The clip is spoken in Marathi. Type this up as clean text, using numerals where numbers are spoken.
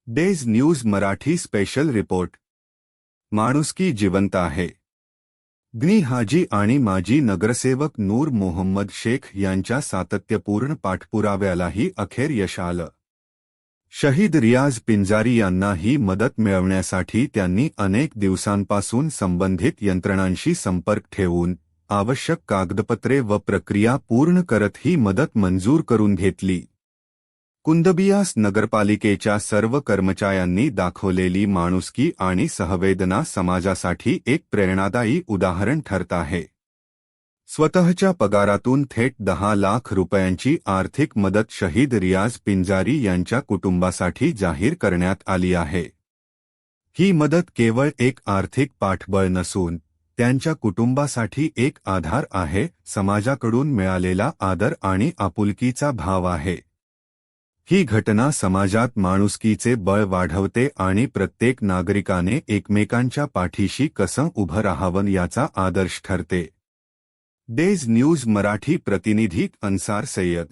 Days news Marathi special report. माणुसकी जिवंत आहे. ग्नी हाजी आणि माजी नगरसेवक नूर मोहम्मद शेख यांच्या सातत्यपूर्ण पाठपुराव्यालाही अखेर यश आलं. शहीद रियाज पिंजारी यांना ही मदत मिळवण्यासाठी त्यांनी अनेक दिवसांपासून संबंधित यंत्रणांशी संपर्क ठेवून आवश्यक कागदपत्रे व प्रक्रिया पूर्ण करत ही मदत मंजूर करून घेतली. कुंदबियास नगरपालिकेच्या सर्व कर्मचाऱ्यांनी दाखवलेली माणुसकी आणि संवेदना समाजासाठी एक प्रेरणादायी उदाहरण ठरत आहे. स्वतःच्या पगारातून थेट 10 लाख रुपयांची आर्थिक मदत शहीद रियाज पिंजारी यांच्या कुटुंबासाठी जाहीर करण्यात आली आहे. ही मदत केवळ एक आर्थिक पाठबळ नसून त्यांच्या कुटुंबासाठी एक आधार आहे, समाजाकडून मिळालेला आदर आणि आपुलकीचा भाव आहे. ही घटना समाजात माणुसकीचे बळ वाढवते आणि प्रत्येक नागरिकाने एकमेकांच्या पाठीशी कसं उभं राहावं याचा आदर्श ठरते. डेज न्यूज मराठी प्रतिनिधी अन्सार सय्यद.